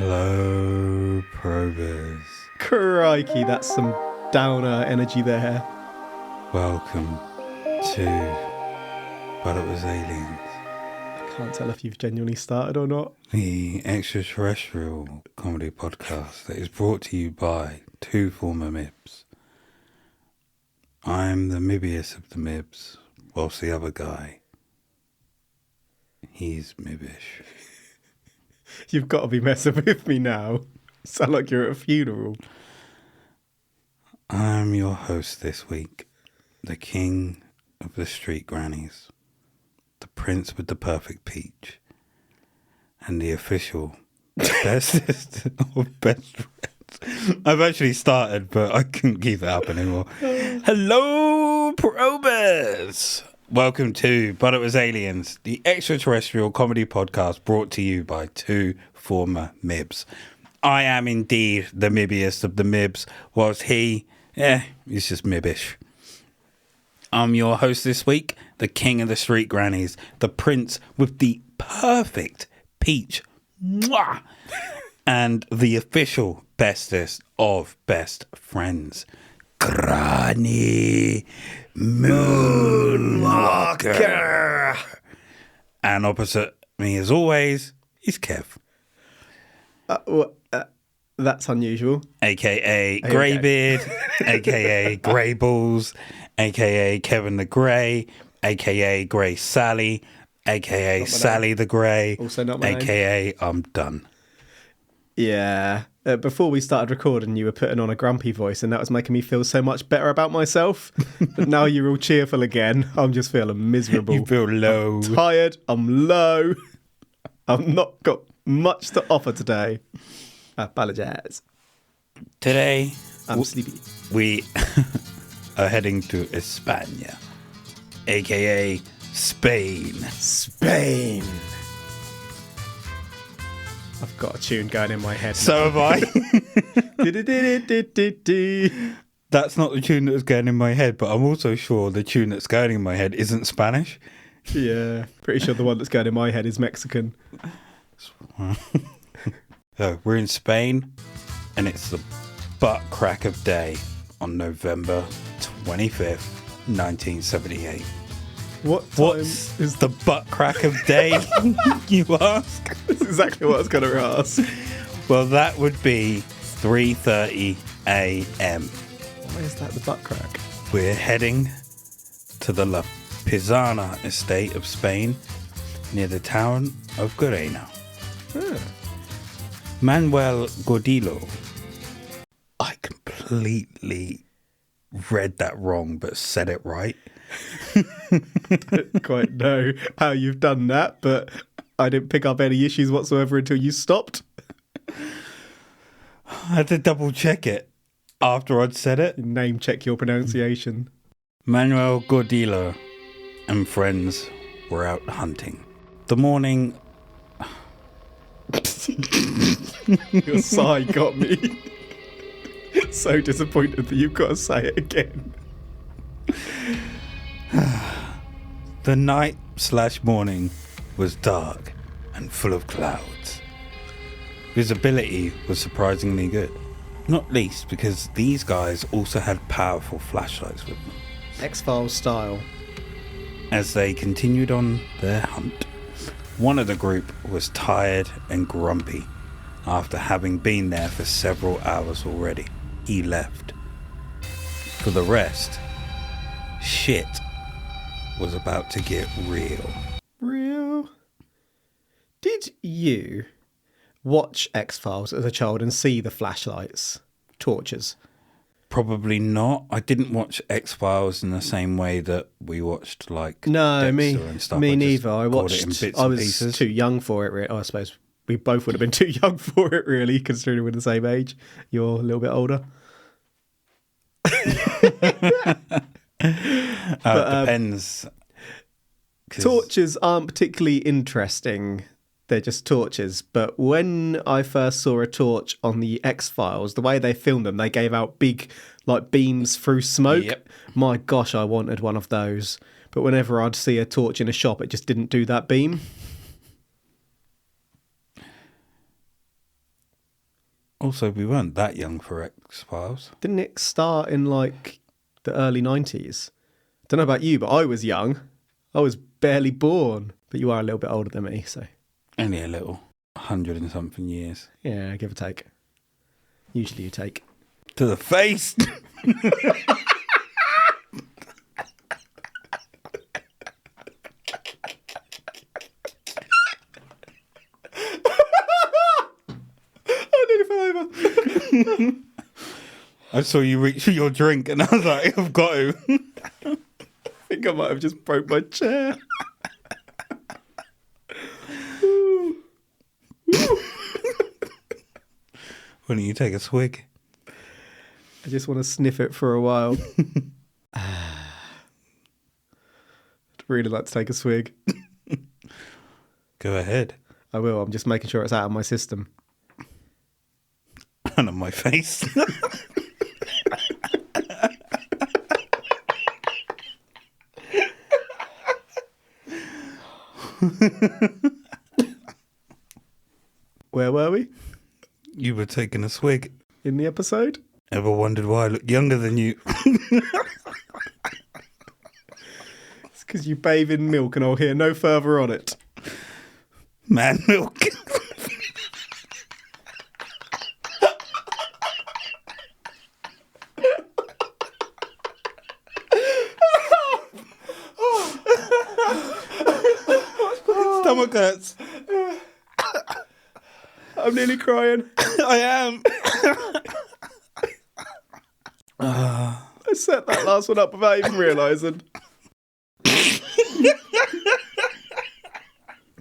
Hello, probers. Crikey, that's some downer energy there. Welcome to But It Was Aliens, I can't tell if you've genuinely started or not. the extraterrestrial comedy podcast that is brought to you by two former Mibs. I'm the Mibbiest of the Mibs, whilst the other guy, he's Mibbish. You've got to be messing with me now. You sound like you're at a funeral. I'm your host this week, the king of the street grannies, the prince with the perfect peach, and the official bestest of best friends. I've actually started, but I couldn't keep it up anymore. Hello, probers! Welcome to But It Was Aliens, the extraterrestrial comedy podcast brought to you by two former Mibs. I am indeed the Mibbiest of the Mibs, whilst he's just Mibbish. I'm your host this week, the king of the street grannies, the prince with the perfect peach, mwah, and the official bestest of best friends, Granny Moonwalker. And opposite me, as always, is Kev, That's unusual. a.k.a. Greybeard, a.k.a. Grey Balls, a.k.a. Kevin the Grey, a.k.a. Grey Sally, a.k.a. Sally the Grey, Also not my name. a.k.a. I'm done. Yeah. Before we started recording, you were putting on a grumpy voice, and that was making me feel so much better about myself. But now you're all cheerful again. I'm just feeling miserable. You feel low. I'm tired. I'm low. I've not got much to offer today. I apologise. Today, I'm sleepy. we are heading to España, a.k.a. Spain. Spain. I've got a tune going in my head. So have I. Now. That's not the tune that was going in my head, but I'm also sure the tune that's going in my head isn't Spanish. Yeah, pretty sure the one that's going in my head is Mexican. So we're in Spain, and it's the butt crack of day on November 25th, 1978. What's is the butt crack of day, you ask? That's exactly what I was going to ask. Well, that would be 3:30 a.m. Why is that the butt crack? We're heading to the La Pizana estate of Spain, near the town of Gerena. Manuel Gordillo. I completely read that wrong, but said it right. Don't quite know how you've done that, but I didn't pick up any issues whatsoever until you stopped. I had to double check it after I'd said it. Name check your pronunciation. Manuel Gordillo and friends were out hunting. The morning... Your sigh got me. So disappointed that you've got to say it again. The night/morning was dark and full of clouds. Visibility was surprisingly good, not least because these guys also had powerful flashlights with them. X-Files style. As they continued on their hunt, one of the group was tired and grumpy after having been there for several hours already. He left. For the rest, shit was about to get real. Real? Did you watch X-Files as a child and see the flashlights, torches? Probably not. I didn't watch X-Files in the same way that we watched like No, Dexter and stuff. me I just neither. I caught watched. it in bits I and was pieces. too young for it. I suppose we both would have been too young for it, really, considering we're the same age. You're a little bit older. Depends. 'Cause Torches aren't particularly interesting. They're just torches. But when I first saw a torch on the X-Files, the way they filmed them, they gave out big like beams through smoke. Yep. My gosh, I wanted one of those. But whenever I'd see a torch in a shop, it just didn't do that beam. Also, we weren't that young for X-Files. Didn't it start in like the early 90s? Don't know about you, but I was young. I was barely born. But you are a little bit older than me, so. Only a little. 100 and something years. Yeah, give or take. Usually you take. To the face! I nearly fell over. I saw you reach for your drink and I was like, I've got to. I think I might have just broke my chair. Why don't you take a swig? I just want to sniff it for a while. I'd really like to take a swig. Go ahead. I will. I'm just making sure it's out of my system. And on my face. Where were we? You were taking a swig. In the episode? Ever wondered why I look younger than you? It's because you bathe in milk and I'll hear no further on it. Man milk. Stomach hurts. I'm nearly crying. I am. I set that last one up without even realising.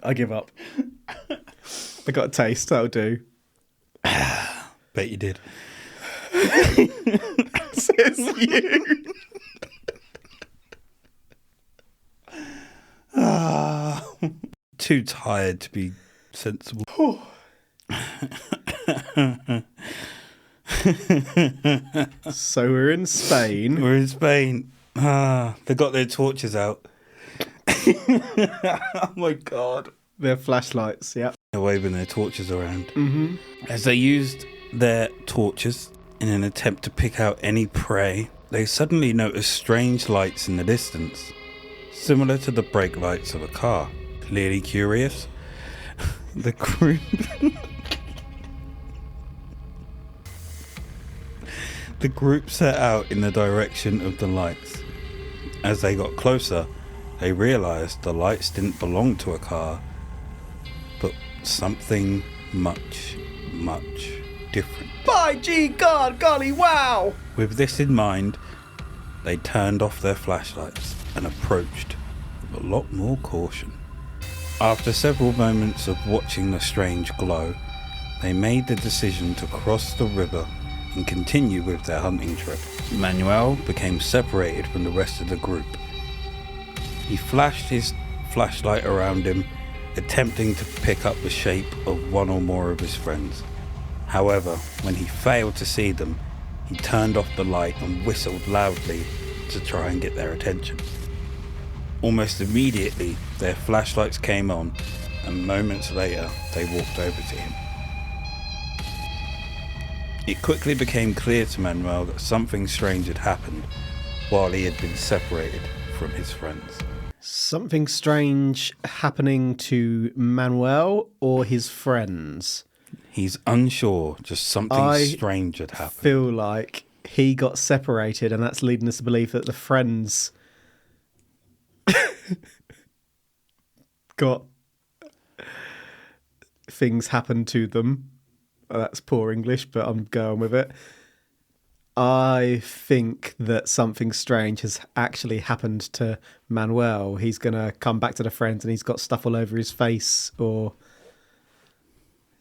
I give up. I got a taste, that'll do. Bet you did. Says you. Too tired to be sensible. So we're in Spain. We're in Spain. They got their torches out. Oh my God. They're flashlights, yeah. They're waving their torches around. Mm-hmm. As they used their torches in an attempt to pick out any prey, they suddenly noticed strange lights in the distance, similar to the brake lights of a car. Clearly curious, the group set out in the direction of the lights. As they got closer, they realised the lights didn't belong to a car, but something much, much different. By gee God, golly wow! With this in mind, they turned off their flashlights and approached with a lot more caution. After several moments of watching the strange glow, they made the decision to cross the river and continue with their hunting trip. Manuel became separated from the rest of the group. He flashed his flashlight around him, attempting to pick up the shape of one or more of his friends. However, when he failed to see them, he turned off the light and whistled loudly to try and get their attention. Almost immediately, their flashlights came on, and moments later, they walked over to him. It quickly became clear to Manuel that something strange had happened while he had been separated from his friends. Something strange happening to Manuel or his friends? He's unsure, just something strange had happened. I feel like he got separated, and that's leading us to believe that the friends got things happen to them. That's poor English, but I'm going with it. I think that something strange has actually happened to Manuel. He's going to come back to the friends and he's got stuff all over his face, or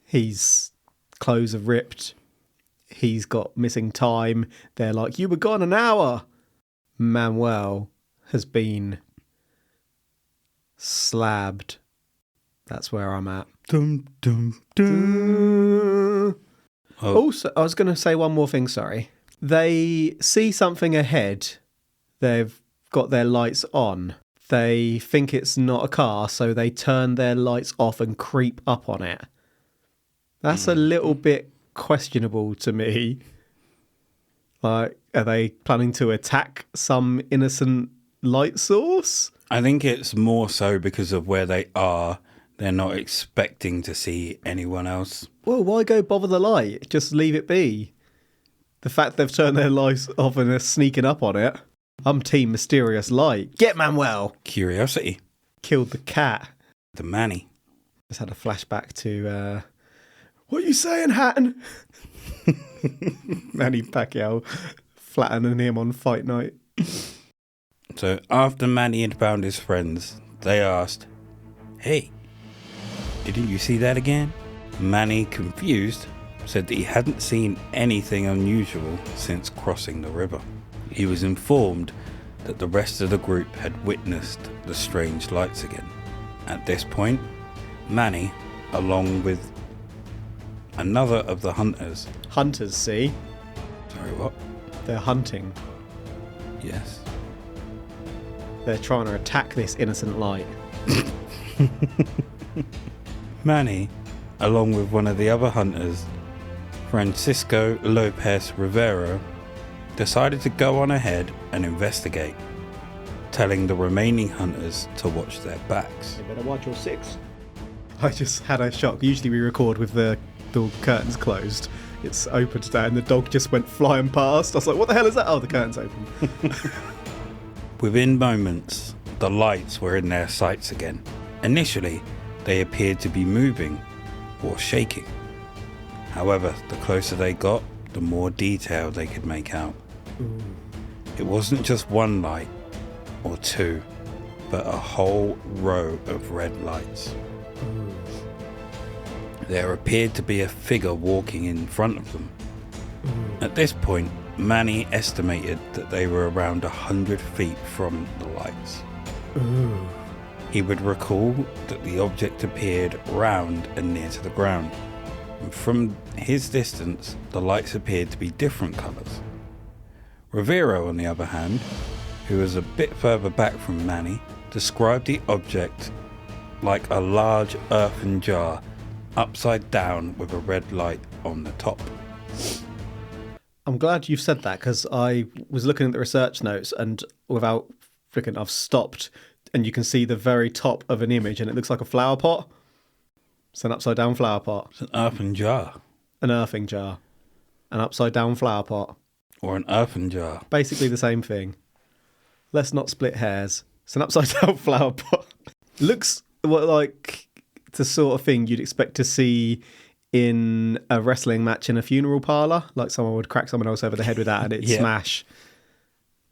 his clothes are ripped. He's got missing time. They're like, you were gone an hour. Manuel has been slabbed. That's where I'm at. Dum, dum, dum. Oh. Also, I was going to say one more thing, sorry. They see something ahead. They've got their lights on. They think it's not a car, so they turn their lights off and creep up on it. That's a little bit questionable to me. Like, are they planning to attack some innocent light source? I think it's more so because of where they are. They're not expecting to see anyone else. Well, why go bother the light? Just leave it be. The fact they've turned their lights off and are sneaking up on it. I'm team mysterious light. Get Manuel! Curiosity. Killed the cat. The Manny. Just had a flashback to, what are you saying, Hatton? Manny Pacquiao flattening him on fight night. So after Manny had found his friends, they asked, "Hey, didn't you see that again?" Manny, confused, said that he hadn't seen anything unusual since crossing the river. He was informed that the rest of the group had witnessed the strange lights again. At this point, Manny, along with another of the hunters... Hunters, see? Sorry, what? They're hunting. Yes. They're trying to attack this innocent light. Manny, along with one of the other hunters, Francisco Lopez Rivero, decided to go on ahead and investigate, telling the remaining hunters to watch their backs. You better watch your six. I just had a shock. Usually we record with the curtains closed. It's open today and the dog just went flying past. I was like, what the hell is that? Oh, the curtain's open. Within moments, the lights were in their sights again. Initially, they appeared to be moving or shaking. However, the closer they got, the more detail they could make out. Ooh. It wasn't just one light or two, but a whole row of red lights. Ooh. There appeared to be a figure walking in front of them. Ooh. At this point, Manny estimated that they were around 100 feet from the lights. Ooh. He would recall that the object appeared round and near to the ground. And from his distance, the lights appeared to be different colours. Rivero, on the other hand, who was a bit further back from Manny, described the object like a large earthen jar upside down with a red light on the top. I'm glad you've said that because I was looking at the research notes and without freaking, I've stopped and you can see the very top of an image and it looks like a flower pot. It's an upside down flower pot. It's an earthen jar. An earthing jar. An upside down flower pot. Or an earthen jar. Basically the same thing. Let's not split hairs. It's an upside down flower pot. Looks like the sort of thing you'd expect to see in a wrestling match in a funeral parlour. Like someone would crack someone else over the head with that and it'd smash.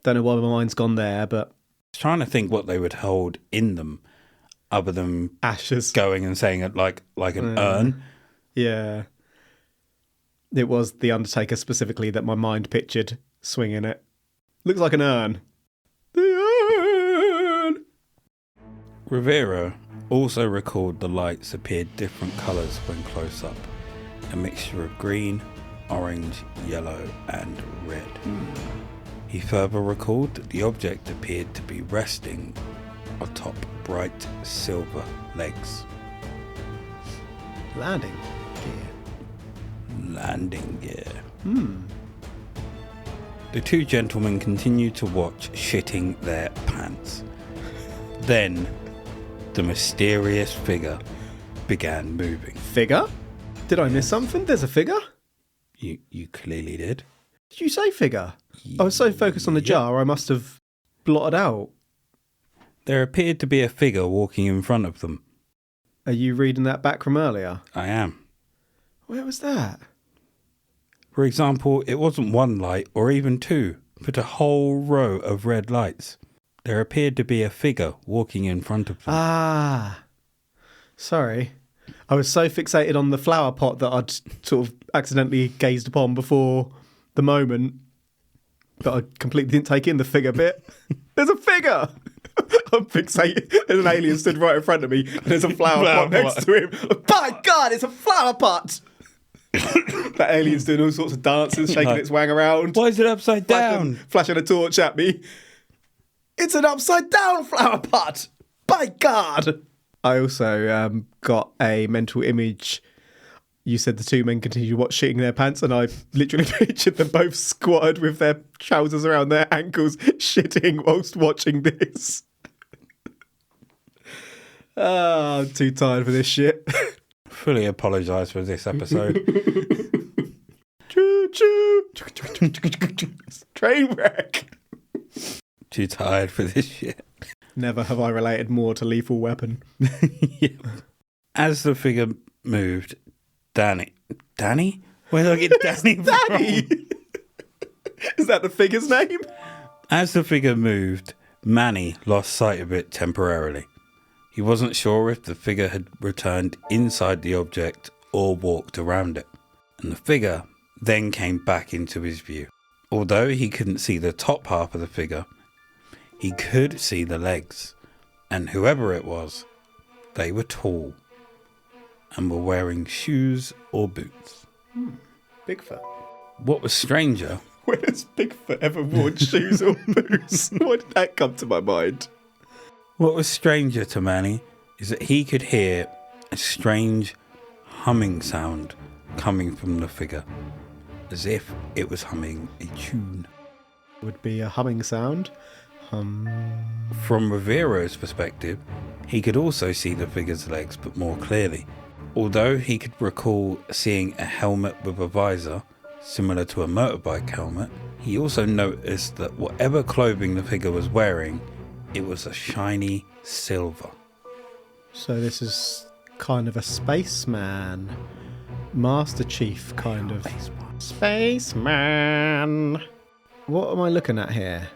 Don't know why my mind's gone there, but... I was trying to think what they would hold in them other than ashes. Going and saying it like an urn. Yeah. It was The Undertaker specifically that my mind pictured swinging it. Looks like an urn. The urn! Rivero also recalled the lights appeared different colours when close up. A mixture of green, orange, yellow and red. He further recalled that the object appeared to be resting atop bright silver legs. Landing gear. Landing gear. The two gentlemen continued to watch, shitting their pants. Then, the mysterious figure began moving. Figure? Did I miss something? There's a figure? You clearly did. Did you say figure? I was so focused on the jar, I must have blotted out. There appeared to be a figure walking in front of them. Are you reading that back from earlier? I am. Where was that? For example, it wasn't one light or even two, but a whole row of red lights. There appeared to be a figure walking in front of them. Ah. Sorry. I was so fixated on the flower pot that I'd sort of accidentally gazed upon before the moment that I completely didn't take in the figure bit. There's a figure! I'm fixated. There's an alien stood right in front of me and there's a flower pot next to him. By God, it's a flower pot! That alien's doing all sorts of dances, shaking its wang around. Why is it upside down? Flashing a torch at me. It's an upside down flower pot! By God! I also got a mental image you said the two men continued shitting their pants, and I literally pictured them both squatted with their trousers around their ankles, shitting whilst watching this. I'm too tired for this shit. Fully apologise for this episode. Choo choo. Train wreck. Too tired for this shit. Never have I related more to Lethal Weapon. Yeah. As the figure moved, Danny? Where did I get Danny from? Danny! Is that the figure's name? As the figure moved, Manny lost sight of it temporarily. He wasn't sure if the figure had returned inside the object or walked around it, and the figure then came back into his view. Although he couldn't see the top half of the figure, he could see the legs, and whoever it was, they were tall and were wearing shoes or boots. Bigfoot. What was stranger... When has Bigfoot ever worn shoes or boots? Why did that come to my mind? What was stranger to Manny is that he could hear a strange humming sound coming from the figure, as if it was humming a tune. Would be a humming sound. From Rivero's perspective, he could also see the figure's legs, but more clearly. Although he could recall seeing a helmet with a visor, similar to a motorbike helmet, he also noticed that whatever clothing the figure was wearing, it was a shiny silver. So this is kind of a spaceman. Master Chief kind of. Spaceman. What am I looking at here?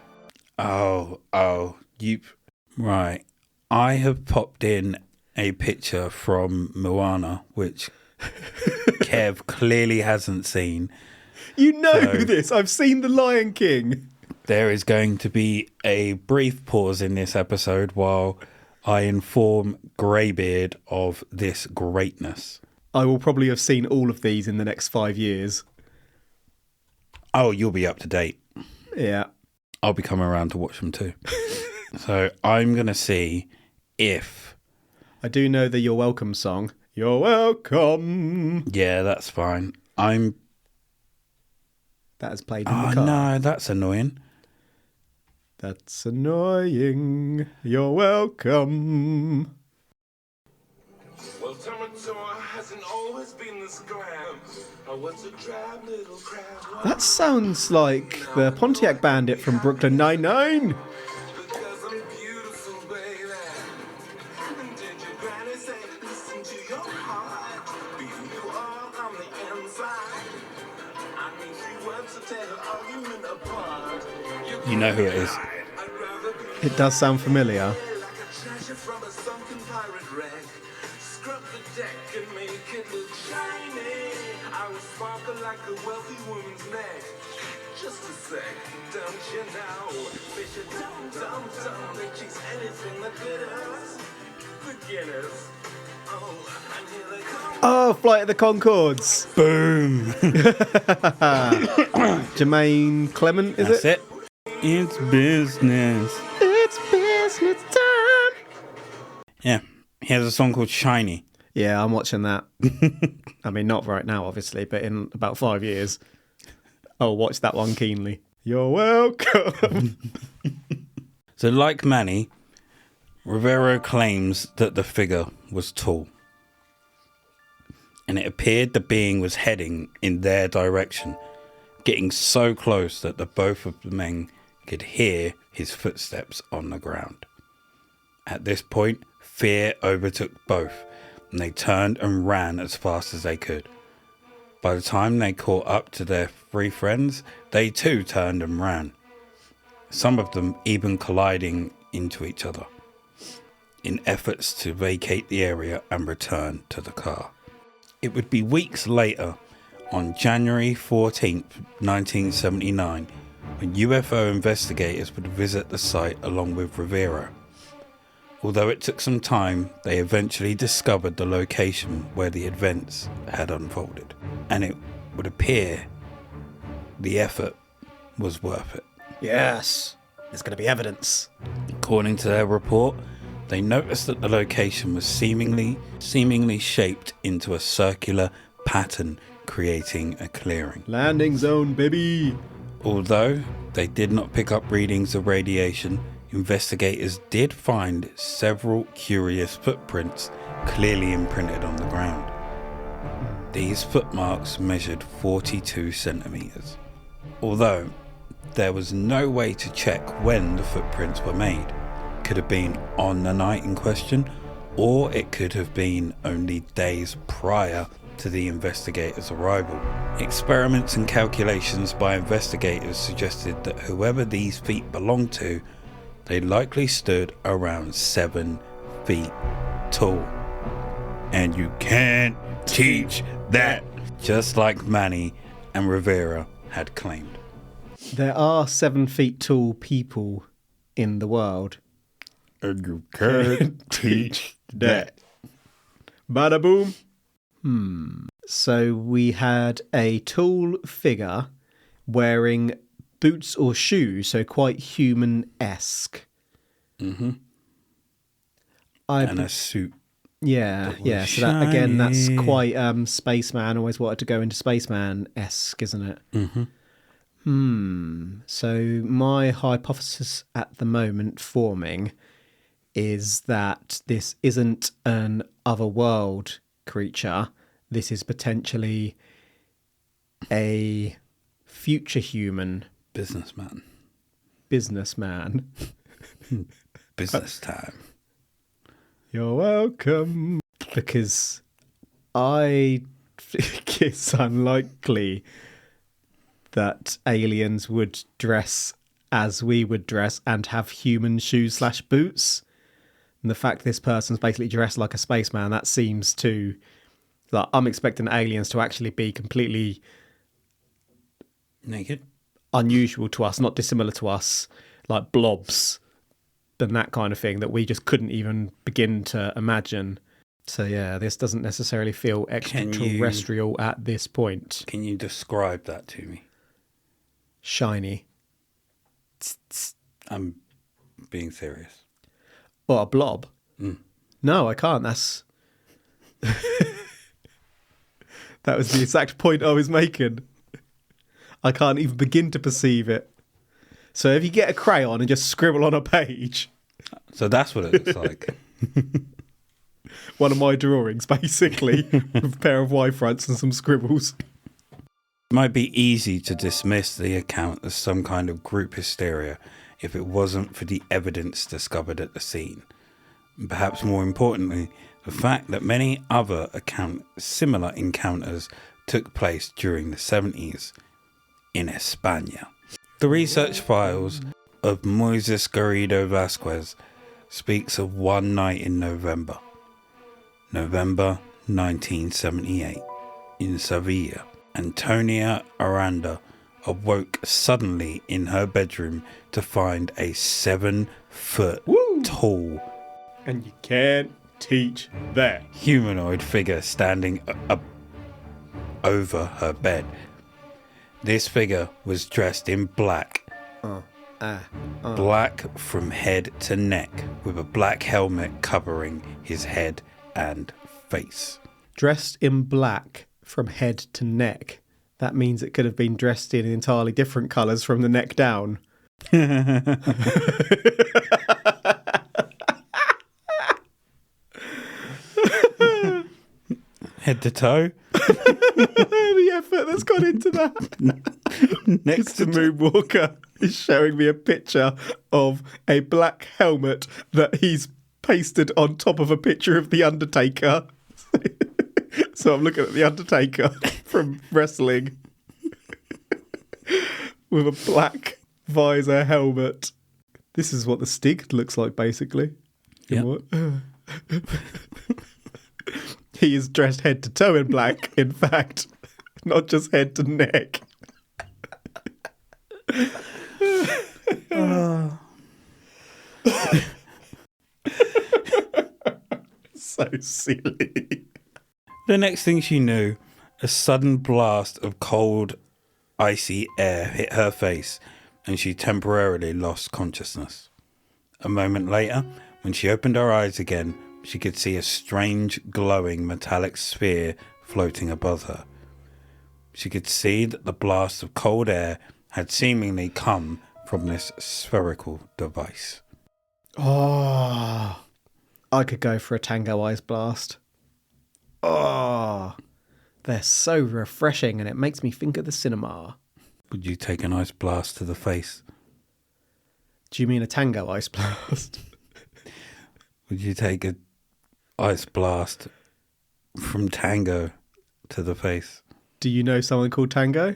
Right. I have popped in a picture from Moana, which Kev clearly hasn't seen. You know this. I've seen The Lion King. There is going to be a brief pause in this episode while I inform Greybeard of this greatness. I will probably have seen all of these in the next 5 years. Oh, you'll be up to date. Yeah. I'll be coming around to watch them too. So I'm going to see if... I do know the You're Welcome song. You're welcome. Yeah, that's fine. That is played in the car. No, that's annoying. That's annoying. You're welcome. Well, hasn't always been this glam. What's a drab little crab? That sounds like the Pontiac Bandit from Brooklyn Nine-Nine. Because I'm beautiful, baby. Did your granny say, listen to your heart? Be who you are on the inside. I mean, she works to tear her argument apart. You know who it is. It does sound familiar. Oh, Flight of the Conchords. Boom. Jermaine Clement, is That's it? It's business. It's business time. Yeah. He has a song called Shiny. Yeah, I'm watching that. I mean, not right now, obviously, but in about 5 years, I'll watch that one keenly. You're welcome. So, like Manny, Rivero claims that the figure was tall. And it appeared the being was heading in their direction, getting so close that the both of the men could hear his footsteps on the ground. At this point, fear overtook both, and they turned and ran as fast as they could. By the time they caught up to their three friends, they too turned and ran, some of them even colliding into each other, in efforts to vacate the area and return to the car. It would be weeks later, on January 14th, 1979, when UFO investigators would visit the site along with Rivero. Although it took some time, they eventually discovered the location where the events had unfolded. And it would appear the effort was worth it. Yes, there's going to be evidence. According to their report, they noticed that the location was seemingly shaped into a circular pattern, creating a clearing. Landing zone, baby. Although they did not pick up readings of radiation, investigators did find several curious footprints clearly imprinted on the ground. These footmarks measured 42 centimeters. Although there was no way to check when the footprints were made. It could have been on the night in question, or it could have been only days prior to the investigators' arrival. Experiments and calculations by investigators suggested that whoever these feet belonged to, they likely stood around 7 feet tall. And you can't teach that, just like Manny and Rivera had claimed. There are 7 feet tall people in the world. And you can't teach that. Bada boom. So we had a tall figure wearing boots or shoes, so quite human-esque. Mm-hmm. And a suit. Yeah. So that, again, that's quite spaceman. Always wanted to go into spaceman-esque, isn't it? Mm-hmm. So my hypothesis at the moment forming is that this isn't an otherworld creature. This is potentially a future human Businessman. Business time. You're welcome. Because I think it's unlikely that aliens would dress as we would dress and have human shoes/boots. And the fact this person's basically dressed like a spaceman, that seems to... Like, I'm expecting aliens to actually be completely... naked? Unusual to us, not dissimilar to us, like blobs and that kind of thing that we just couldn't even begin to imagine. So yeah, this doesn't necessarily feel extraterrestrial at this point. Can you describe that to me? Shiny. I'm being serious. What, a blob? Mm. No, I can't. That was the exact point I was making. I can't even begin to perceive it. So if you get a crayon and just scribble on a page... So that's what it looks like. One of my drawings, basically, with a pair of Y-fronts and some scribbles. It might be easy to dismiss the account as some kind of group hysteria if it wasn't for the evidence discovered at the scene. And perhaps more importantly, the fact that many other similar encounters took place during the 70s in España. The research files of Moises Garrido Vasquez speaks of one night in November 1978, in Sevilla. Antonia Aranda awoke suddenly in her bedroom to find a 7-foot tall, and you can't teach that, humanoid figure standing over her bed. This figure was dressed in black. Black from head to neck, with a black helmet covering his head and face. Dressed in black from head to neck. That means it could have been dressed in entirely different colours from the neck down. Head to toe. The effort that's gone into that. Next to Moonwalker is showing me a picture of a black helmet that he's pasted on top of a picture of The Undertaker. So I'm looking at The Undertaker from wrestling with a black visor helmet. This is what the Stig looks like, basically. Yeah. He is dressed head to toe in black, in fact, not just head to neck. So silly. The next thing she knew, a sudden blast of cold, icy air hit her face and she temporarily lost consciousness. A moment later, when she opened her eyes again, she could see a strange glowing metallic sphere floating above her. She could see that the blast of cold air had seemingly come from this spherical device. Oh, I could go for a Tango Ice Blast. Oh, they're so refreshing and it makes me think of the cinema. Would you take an ice blast to the face? Do you mean a Tango Ice Blast? Would you take an ice blast from Tango to the face? Do you know someone called Tango?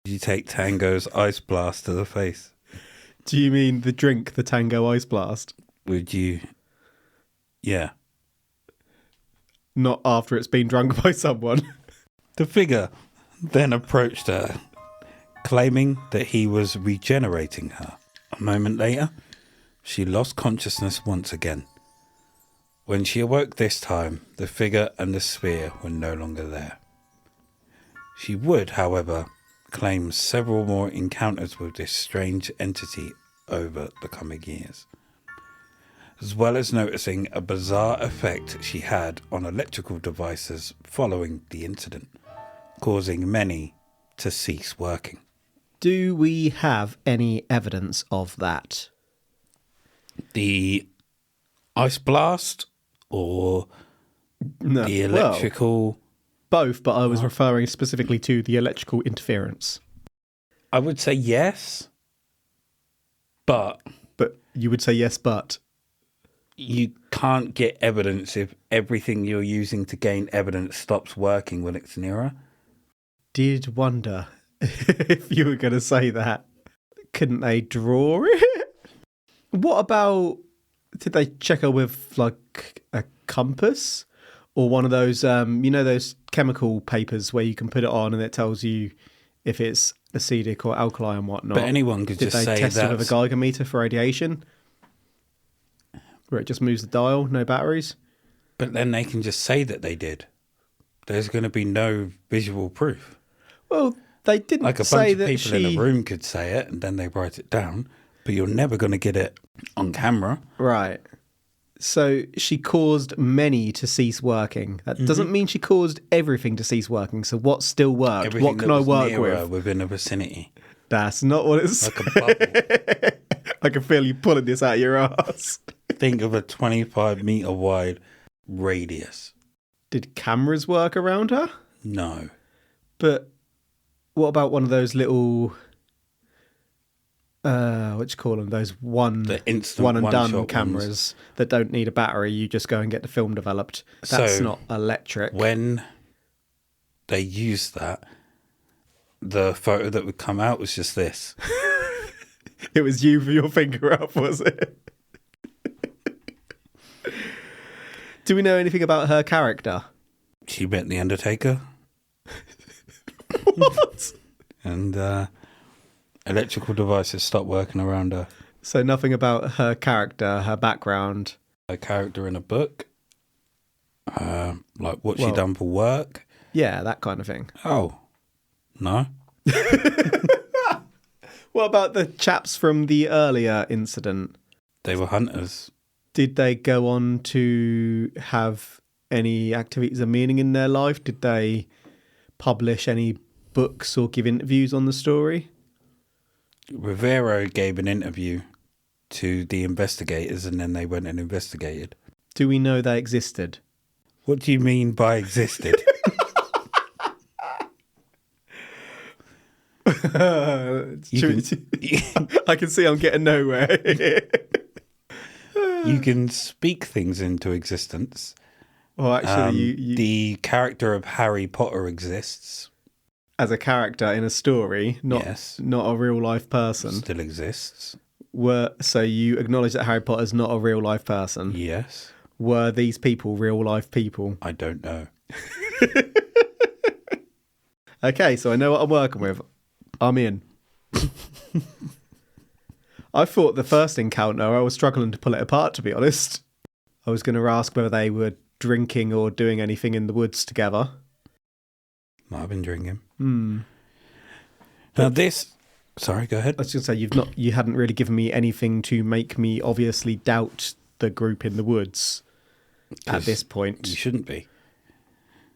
Would you take Tango's ice blast to the face? Do you mean the drink, the Tango Ice Blast? Would you? Yeah. Not after it's been drunk by someone. The figure then approached her, claiming that he was regenerating her. A moment later, she lost consciousness once again. When she awoke this time, the figure and the sphere were no longer there. She would, however, claim several more encounters with this strange entity over the coming years, as well as noticing a bizarre effect she had on electrical devices following the incident, causing many to cease working. Do we have any evidence of that? The ice blast or No. the electrical? Well, both, but I was referring specifically to the electrical interference. I would say yes, but But you would say yes, but... you can't get evidence if everything you're using to gain evidence stops working when it's nearer. Did wonder if you were going to say that. Couldn't they draw it? What about... Did they check her with, like, a compass? Or one of those, those chemical papers where you can put it on and it tells you if it's acidic or alkali and whatnot? But anyone could just say Did they test it with a Geiger meter for radiation? Where it just moves the dial, no batteries? But then they can just say that they did. There's going to be no visual proof. Well, they didn't Like a say bunch of that people in a room could say it and then they write it down, but you're never going to get it on camera. Right. So she caused many to cease working. That doesn't mean she caused everything to cease working. So what still worked? Everything what can that I was work nearer with? within a vicinity. That's not what it's Like a bubble. I can feel you pulling this out of your ass. Think of a 25-meter wide radius. Did cameras work around her? No. But what about one of those little... what do you call them? Those The instant one and done one-shot cameras ones. that don't need a battery. You just go and get the film developed. That's So, not electric. When they used that, the photo that would come out was just this. It was you with your finger up, was it? Do we know anything about her character? She met the Undertaker. What? And electrical devices stopped working around her. So nothing about her character, her background. A character in a book. Like what she Well- done for work. Yeah, that kind of thing. Oh, no. What about the chaps from the earlier incident? They were hunters. Did they go on to have any activities of meaning in their life? Did they publish any books or give interviews on the story? Rivero gave an interview to the investigators and then they went and investigated. Do we know they existed? What do you mean by existed? You I can see I'm getting nowhere. You can speak things into existence. Well, actually, you The character of Harry Potter exists. as a character in a story, not Yes. not a real life person. Still exists. So you acknowledge that Harry Potter's not a real life person. Yes. Were these people real life people? I don't know. Okay, so I know what I'm working with. I'm in. I thought the first encounter, I was struggling to pull it apart, to be honest. I was going to ask whether they were drinking or doing anything in the woods together. Might have been drinking. Hmm. Now this... Sorry, go ahead. I was going to say, you hadn't really given me anything to make me obviously doubt the group in the woods at 'Cause this point. You shouldn't be.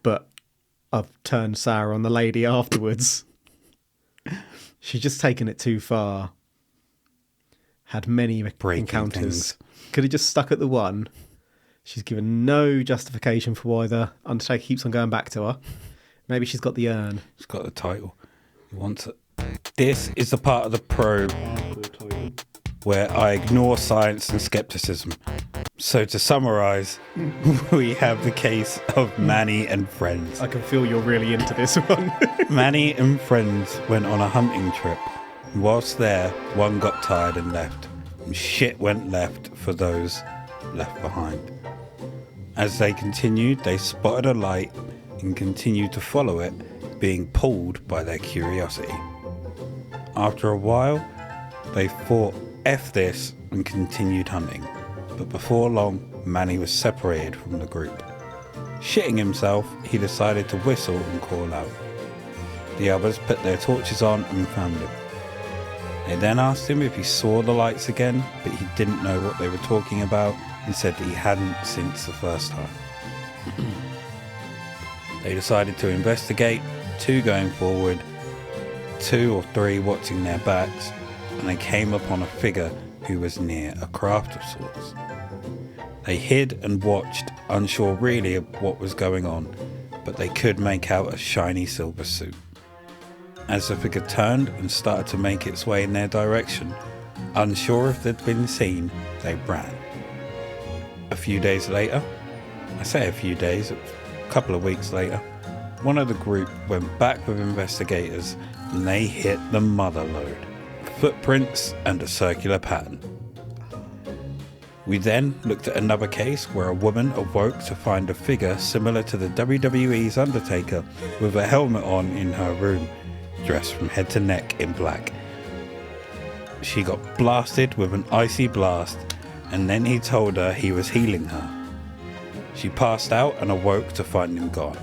But I've turned sour on the lady afterwards. She's just taken it too far. Had many Breaking encounters. things. Could have just stuck at the one. She's given no justification for why the Undertaker keeps on going back to her. Maybe she's got the urn. She's got the title. He wants it. This is the part of the probe where I ignore science and skepticism. So to summarise, we have the case of Manny and friends. I can feel you're really into this one. Manny and friends went on a hunting trip. Whilst there, one got tired and left. And shit went left for those left behind. As they continued, they spotted a light and continued to follow it, being pulled by their curiosity. After a while, they thought, F this, and continued hunting. But before long, Manny was separated from the group. Shitting himself, he decided to whistle and call out. The others put their torches on and found him. They then asked him if he saw the lights again, but he didn't know what they were talking about and said that he hadn't since the first time. They decided to investigate, 2 going forward, 2 or 3 watching their backs, and they came upon a figure who was near a craft of sorts. They hid and watched, unsure really of what was going on, but they could make out a shiny silver suit. As the figure turned and started to make its way in their direction, unsure if they'd been seen, they ran. A few days later, I say a few days, it was a couple of weeks later, one of the group went back with investigators and they hit the mother lode. Footprints and a circular pattern. We then looked at another case where a woman awoke to find a figure similar to the WWE's Undertaker with a helmet on in her room, dressed from head to neck in black. She got blasted with an icy blast, and then he told her he was healing her. She passed out and awoke to find him gone.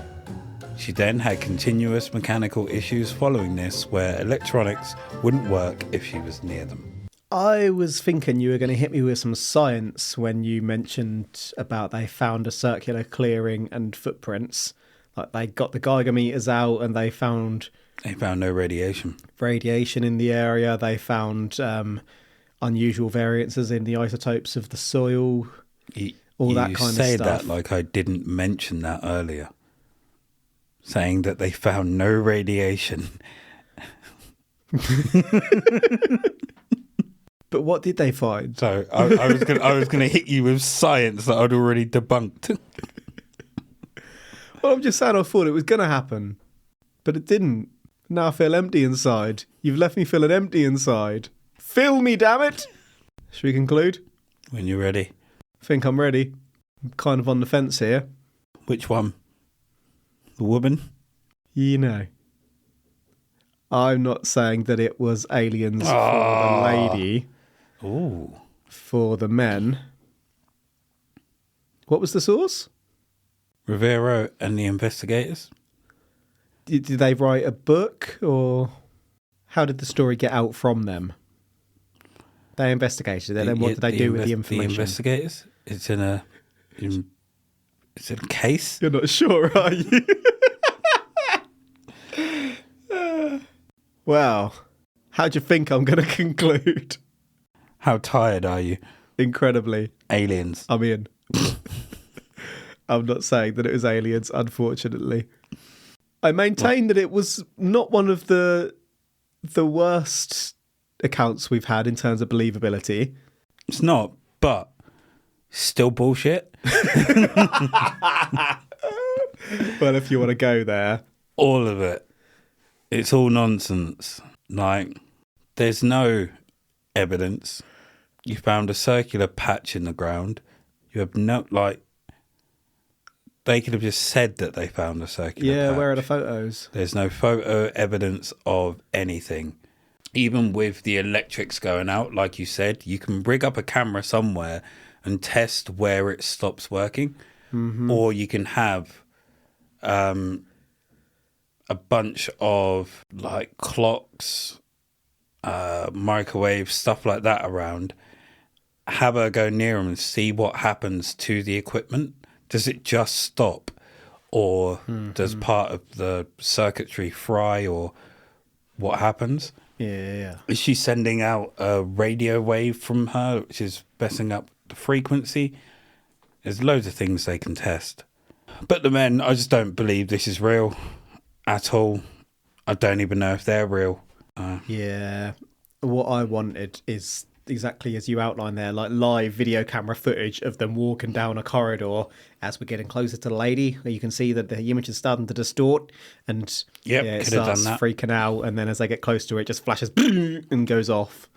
She then had continuous mechanical issues following this, where electronics wouldn't work if she was near them. I was thinking you were going to hit me with some science when you mentioned about they found a circular clearing and footprints. Like they got the Geiger meters out and they found no radiation. Radiation in the area. They found unusual variances in the isotopes of the soil. All that kind of stuff. You say that like I didn't mention that earlier. Saying that they found no radiation. But what did they find? So I was gonna hit you with science that I'd already debunked. Well, I'm just saying I thought it was going to happen, but it didn't. Now I feel empty inside. You've left me feeling empty inside. Fill me, damn it! Should we conclude? When you're ready. I think I'm ready. I'm kind of on the fence here. Which one? The woman? You know. I'm not saying that it was aliens for the lady. Ooh. For the men. What was the source? Rivero and the investigators. Did they write a book, or how did the story get out from them? They investigated it, and what did they do with the information? The investigators? It's in a case? You're not sure, are you? Wow. How do you think I'm going to conclude? How tired are you? Incredibly. Aliens. I'm in. I'm not saying that it was aliens, unfortunately. I maintain that it was not one of the worst accounts we've had in terms of believability. It's not, but still bullshit. Well, if you want to go there. All of it. It's all nonsense. Like, there's no evidence. You found a circular patch in the ground. You have no, like, they could have just said that they found a circular patch. Yeah, where are the photos? There's no photo evidence of anything. Even with the electrics going out, like you said, you can rig up a camera somewhere and test where it stops working. Mm-hmm. Or you can have a bunch of like clocks, microwaves, stuff like that around. Have her go near them and see what happens to the equipment. Does it just stop? or does part of the circuitry fry, or what happens? Yeah. Is she sending out a radio wave from her, which is messing up the frequency? There's loads of things they can test. But the men, I just don't believe this is real at all. I don't even know if they're real. Yeah. What I wanted is exactly as you outlined there, like live video camera footage of them walking down a corridor as we're getting closer to the lady, where you can see that the image is starting to distort, and it starts freaking out, and then as they get close to it, it just flashes and goes off.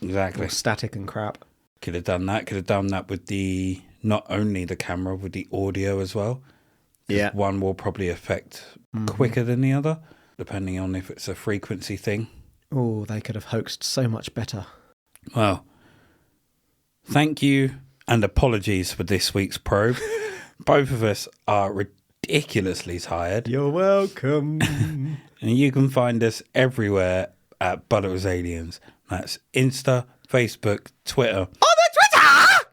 Exactly. All static and crap. Could have done that. Could have done that with not only the camera, with the audio as well. Yeah. One will probably affect quicker than the other, depending on if it's a frequency thing. Oh, they could have hoaxed so much better. Well, thank you and apologies for this week's probe. Both of us are ridiculously tired. You're welcome. And you can find us everywhere at But It Was Aliens. That's Insta, Facebook, Twitter. On the Twitter!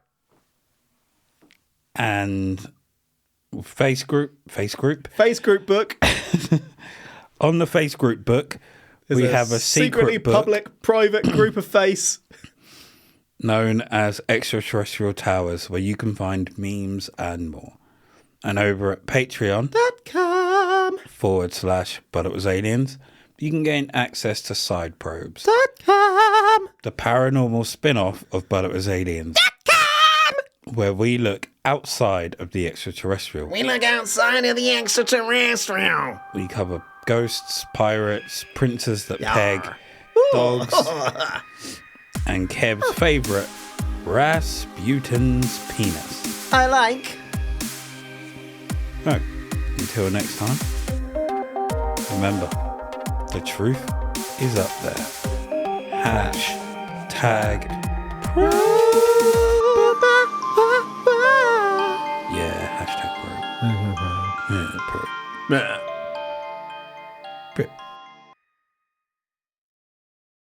And Face group book. On the Face group book, we have a secretly secret book public private group of face known as Extraterrestrial Towers, where you can find memes and more. And over at patreon.com /But It Was Aliens, you can gain access to side probes. The paranormal spin-off of But It Was Aliens. Where we look outside of the extraterrestrial. We look outside of the extraterrestrial. We cover ghosts, pirates, princes that peg, dogs, and Kev's favourite, Rasputin's penis. I like. Oh, until next time, remember, the truth is up there. Hashtag Yeah, hashtag probe. Yeah, probe.